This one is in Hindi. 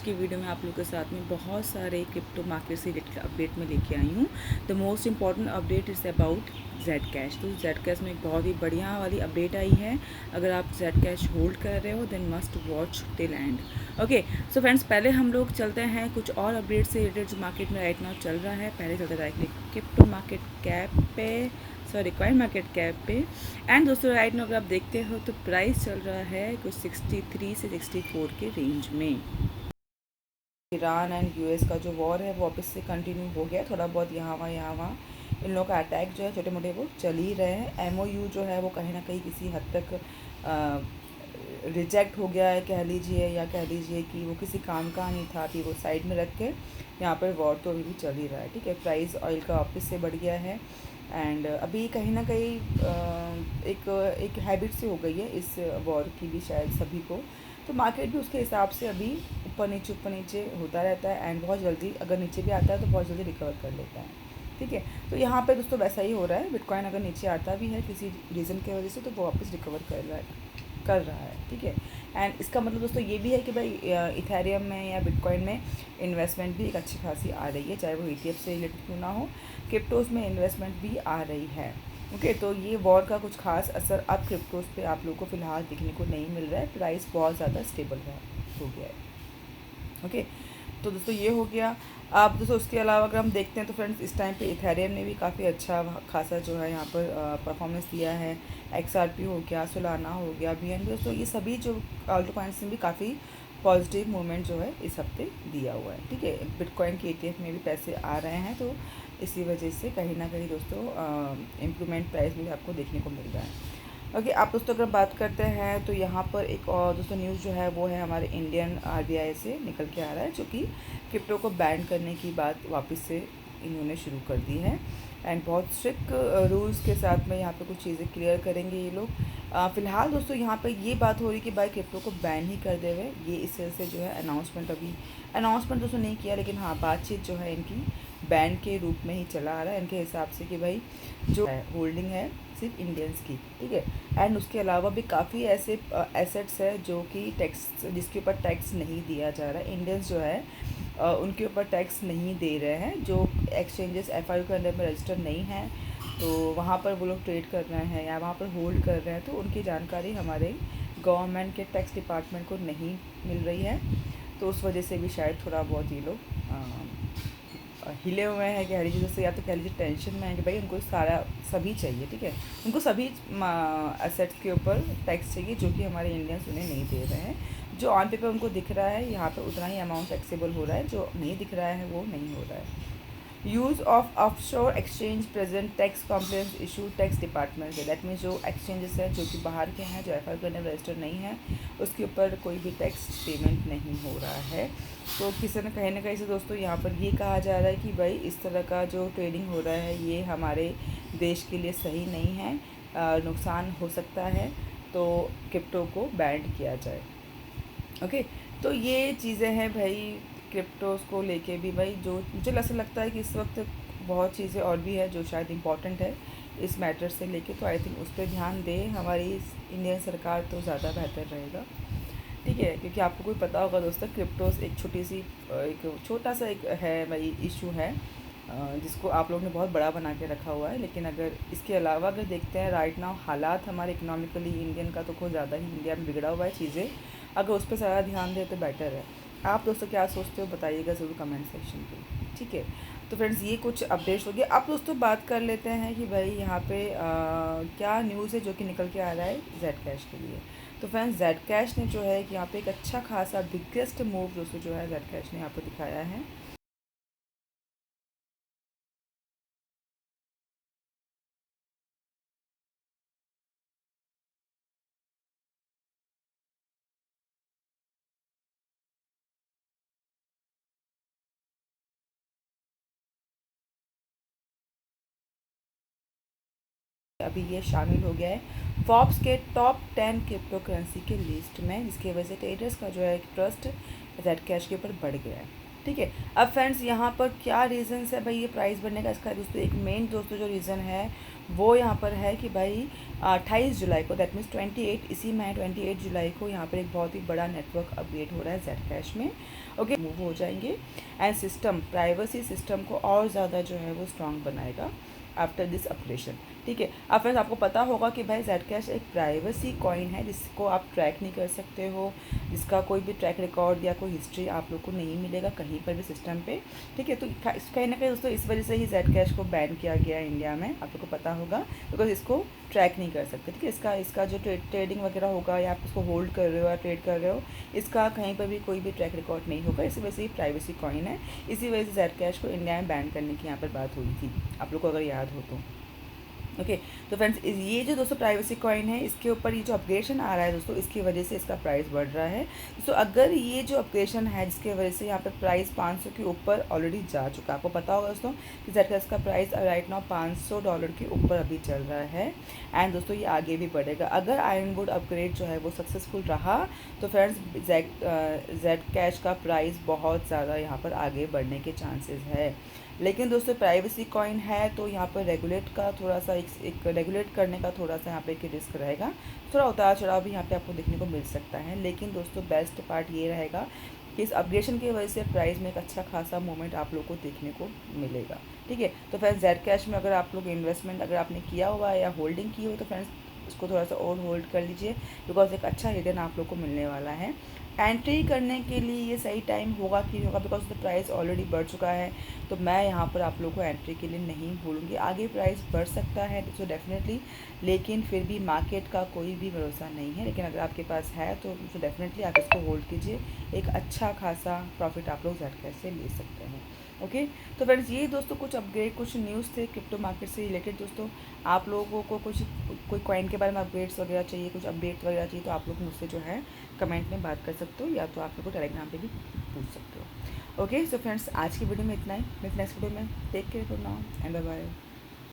की वीडियो में आप लोगों के साथ में बहुत सारे क्रिप्टो मार्केट से रिलेटेड अपडेट में लेके आई हूँ। The most important update is about Z cash. तो जेड कैश में एक बहुत ही बढ़िया वाली अपडेट आई है। अगर आप जेड कैश होल्ड कर रहे हो then must watch till end. Okay so friends, पहले हम लोग चलते हैं कुछ और अपडेट से रिलेटेड जो मार्केट में राइट नाउ चल रहा है। पहले चलते डायरेक्टली क्रिप्टो मार्केट कैप पे, सॉरी कॉइन मार्केट कैप पे। एंड दोस्तों राइट नाउ अगर आप देखते हो तो प्राइस चल रहा है कुछ 63 से 64 के रेंज में। ईरान एंड यूएस का जो वॉर है वो वापस से कंटिन्यू हो गया। थोड़ा बहुत यहाँ वहाँ इन लोगों का अटैक जो है छोटे मोटे वो चल ही रहे हैं। एमओयू जो है वो कहीं ना कहीं किसी हद तक रिजेक्ट हो गया है कह लीजिए, या कह लीजिए कि वो किसी काम का नहीं था, अभी वो साइड में रख के यहाँ पर वॉर तो अभी भी चल ही रहा है। ठीक है, प्राइस ऑयल का वापस से बढ़ गया है। एंड अभी कहीं ना कहीं एक हैबिट सी हो गई है इस वॉर की भी शायद सभी को। तो मार्केट भी उसके हिसाब से अभी ऊपर नीचे होता रहता है। एंड बहुत जल्दी अगर नीचे भी आता है तो बहुत जल्दी रिकवर कर लेता है। ठीक है, तो यहाँ पे दोस्तों वैसा ही हो रहा है। बिटकॉइन अगर नीचे आता भी है किसी रीज़न की वजह से तो वो वापस रिकवर कर रहा है। ठीक है, एंड इसका मतलब दोस्तों ये भी है कि भाई इथेरियम में या बिटकॉइन में इन्वेस्टमेंट भी एक अच्छी खासी आ रही है, चाहे वो ETF से रिलेटेड क्यों ना हो। क्रिप्टोज़ में इन्वेस्टमेंट भी आ रही है। ओके, तो ये वॉर का कुछ खास असर अब क्रिप्टोज़ पे आप लोगों को फ़िलहाल देखने को नहीं मिल रहा है। प्राइस बहुत ज़्यादा स्टेबल हो गया है। ओके, तो दोस्तों ये हो गया। अब दोस्तों उसके अलावा अगर हम देखते हैं तो फ्रेंड्स इस टाइम पे इथेरियम ने भी काफ़ी अच्छा खासा जो है यहाँ पर परफॉर्मेंस दिया है। XRP हो गया, सोलाना हो गया, BNB, दोस्तों ये सभी जो ऑल्टो कॉइन्स में भी काफ़ी पॉजिटिव मूवमेंट जो है इस हफ्ते दिया हुआ है। ठीक है, बिटकॉइन के ETF में भी पैसे आ रहे हैं, तो इसी वजह से कहीं ना कहीं दोस्तों इम्प्रूवमेंट प्राइस में भी आपको देखने को मिल रहा है। ओके, आप दोस्तों अगर बात करते हैं तो यहाँ पर एक और दोस्तों न्यूज़ जो है वो है हमारे इंडियन RBI से निकल के आ रहा है, जो कि क्रिप्टो को बैन करने की बात वापस से इन्होंने शुरू कर दी है। एंड बहुत स्ट्रिक्ट रूल्स के साथ में यहाँ पे कुछ चीज़ें क्लियर करेंगे ये लोग। फ़िलहाल दोस्तों यहाँ पे ये बात हो रही कि भाई क्रिप्टो को बैन ही कर दे हुए, ये इस तरह से जो है अनाउंसमेंट दोस्तों नहीं किया, लेकिन हाँ बातचीत जो है इनकी बैन के रूप में ही चला आ रहा है इनके हिसाब से कि भाई जो होल्डिंग है सिर्फ इंडियंस की। ठीक है, एंड उसके अलावा भी काफ़ी ऐसे एसेट्स है जो कि टैक्स जिसके ऊपर टैक्स नहीं दिया जा रहा है। इंडियंस जो है उनके ऊपर टैक्स नहीं दे रहे हैं, जो एक्सचेंजेस FIU के अंदर में रजिस्टर नहीं हैं, तो वहाँ पर वो लोग ट्रेड कर रहे हैं या वहाँ पर होल्ड कर रहे हैं, तो उनकी जानकारी हमारे गवर्नमेंट के टैक्स डिपार्टमेंट को नहीं मिल रही है। तो उस वजह से भी शायद थोड़ा बहुत ये लोग हिले हुए हैं कह लीजिए, जैसे या तो कह लीजिए टेंशन में है कि भाई उनको सभी चाहिए। ठीक है, उनको सभी एसेट्स के ऊपर टैक्स चाहिए जो कि हमारे इंडियंस उन्हें नहीं दे रहे हैं। जो ऑन पेपर उनको दिख रहा है यहाँ पे उतना ही अमाउंट टैक्सेबल हो रहा है, जो नहीं दिख रहा है वो नहीं हो रहा है। Use of offshore exchange present tax complaints issue tax department के, दैट मीन्स जो एक्सचेंजेस हैं जो कि बाहर के हैं, जो FIU के अंदर रजिस्टर नहीं है, उसके ऊपर कोई भी टैक्स पेमेंट नहीं हो रहा है। तो किसी न कहीं से दोस्तों यहाँ पर ये कहा जा रहा है कि भाई इस तरह का जो ट्रेडिंग हो रहा है ये हमारे देश के लिए सही नहीं है, नुकसान हो सकता है, तो क्रिप्टो को बैन किया जाए। ओके, तो ये चीज़ें हैं भाई क्रिप्टोज़ को लेके भी। भाई जो मुझे ऐसा लगता है कि इस वक्त बहुत चीज़ें और भी है जो शायद इम्पॉर्टेंट है इस मैटर से लेके, तो आई थिंक उस पर ध्यान दे हमारी इंडियन सरकार तो ज़्यादा बेहतर रहेगा। ठीक है, क्योंकि आपको कोई पता होगा दोस्तों क्रिप्टोज़ एक छोटा सा एक है भाई इशू है जिसको आप लोगों ने बहुत बड़ा बना के रखा हुआ है। लेकिन अगर इसके अलावा अगर देखते हैं राइट नाउ हालात हमारे इकोनॉमिकली इंडियन का तो कुछ ज़्यादा ही इंडिया में बिगड़ा हुआ है चीज़ें, अगर उस पर ज़्यादा ध्यान दें तो बेटर है। आप दोस्तों क्या सोचते हो बताइएगा ज़रूर कमेंट सेक्शन पे। ठीक है, तो फ्रेंड्स ये कुछ अपडेट्स हो गए। अब दोस्तों बात कर लेते हैं कि भाई यहाँ पे क्या न्यूज़ है जो कि निकल के आ रहा है जेड कैश के लिए। तो फ्रेंड्स जेड कैश ने जो है कि यहाँ पे एक अच्छा खासा बिगेस्ट मूव दोस्तों जो है जेड कैश ने यहाँ पर दिखाया है। अभी ये शामिल हो गया है फॉर्ब्स के टॉप 10 क्रिप्टो करेंसी के लिस्ट में, जिसकी वजह से ट्रेडर्स का जो है ट्रस्ट जेड कैश के ऊपर बढ़ गया है। ठीक है। अब फ्रेंड्स यहाँ पर क्या रीज़न्स है भाई ये प्राइस बढ़ने का, इसका दोस्तों एक मेन दोस्तों जो रीज़न है वो यहाँ पर है कि भाई 28 जुलाई को, दैट मीन्स 28 इसी महीने 28 जुलाई को यहाँ पर एक बहुत ही बड़ा नेटवर्क अपडेट हो रहा है जेड कैश में। ओके, मूव हो जाएंगे एंड सिस्टम, प्राइवेसी सिस्टम को और ज़्यादा जो है वो स्ट्रॉन्ग बनाएगा आफ्टर दिस अपडेशन। ठीक है। अब फ्रेंड्स आपको पता होगा कि भाई जेड कैश एक प्राइवेसी कॉइन है जिसको आप ट्रैक नहीं कर सकते हो, जिसका कोई भी ट्रैक रिकॉर्ड या कोई हिस्ट्री आप लोग को नहीं मिलेगा कहीं पर भी सिस्टम पे। ठीक है। तो कहीं ना कहीं दोस्तों इस वजह से ही जेड कैश को बैन किया गया है इंडिया में, आप लोग को पता होगा, बिकॉज इसको ट्रैक नहीं कर सकते। ठीक है। इसका जो ट्रेडिंग वगैरह होगा या आप उसको होल्ड कर रहे हो या ट्रेड कर रहे हो, इसका कहीं पर भी कोई भी ट्रैक रिकॉर्ड नहीं होगा। इसी वजह से ही प्राइवेसी कॉइन है, इसी वजह से जेड कैश को इंडिया में बैन करने की यहाँ पर बात हुई थी, आप लोग को अगर याद हो तो। ओके तो फ्रेंड्स ये जो दोस्तों प्राइवेसी कॉइन है, इसके ऊपर ये जो अपग्रेडेशन आ रहा है दोस्तों, इसकी वजह से इसका प्राइस बढ़ रहा है दोस्तों। अगर ये जो अपग्रेडेशन है जिसके वजह से यहाँ पे प्राइस 500 के ऊपर ऑलरेडी जा चुका है, आपको पता होगा दोस्तों कि जेड कैश का प्राइस राइट नाउ $500 के ऊपर अभी चल रहा है एंड दोस्तों ये आगे भी बढ़ेगा। अगर आयरनवुड अपग्रेड जो है वो सक्सेसफुल रहा तो फ्रेंड्स जेड कैश का प्राइस बहुत ज़्यादा यहाँ पर आगे बढ़ने के चांसेस है। लेकिन दोस्तों प्राइवेसी कॉइन है तो यहाँ पर रेगुलेट का थोड़ा सा एक रेगुलेट करने का थोड़ा सा यहाँ पे एक रिस्क रहेगा, थोड़ा उतार चढ़ाव भी यहाँ पे आपको देखने को मिल सकता है। लेकिन दोस्तों बेस्ट पार्ट ये रहेगा कि इस अपग्रेडेशन की वजह से प्राइस में एक अच्छा खासा मूवमेंट आप लोग को देखने को मिलेगा। ठीक है। तो फ्रेंड्स जेड कैश में अगर आप लोग इन्वेस्टमेंट अगर आपने किया हुआ है या होल्डिंग की हो तो फ्रेंड्स उसको थोड़ा सा और होल्ड कर लीजिए, बिकॉज एक अच्छा रिटर्न आप लोग को मिलने वाला है। एंट्री करने के लिए ये सही टाइम होगा कि नहीं होगा, बिकॉज द प्राइस ऑलरेडी बढ़ चुका है, तो मैं यहाँ पर आप लोगों को एंट्री के लिए नहीं बोलूँगी। आगे प्राइस बढ़ सकता है तो डेफिनेटली, लेकिन फिर भी मार्केट का कोई भी भरोसा नहीं है। लेकिन अगर आपके पास है तो डेफिनेटली आप इसको होल्ड कीजिए, एक अच्छा खासा प्रॉफिट आप लोग जेड कैश से ले सकते हैं। ओके तो फ्रेंड्स ये दोस्तों कुछ अपग्रेड, कुछ न्यूज़ थे क्रिप्टो मार्केट से रिलेटेड। दोस्तों आप लोगों को कुछ कोई कॉइन के बारे में अपडेट्स वगैरह चाहिए, कुछ अपडेट वगैरह चाहिए तो आप लोग मुझसे जो है कमेंट में बात कर सकते हो, या तो आप लोग को टेलीग्राम पे भी पूछ सकते हो। ओके सो फ्रेंड्स आज की वीडियो में इतना ही, मिलते नेक्स्ट वीडियो में। Take care for now and bye bye.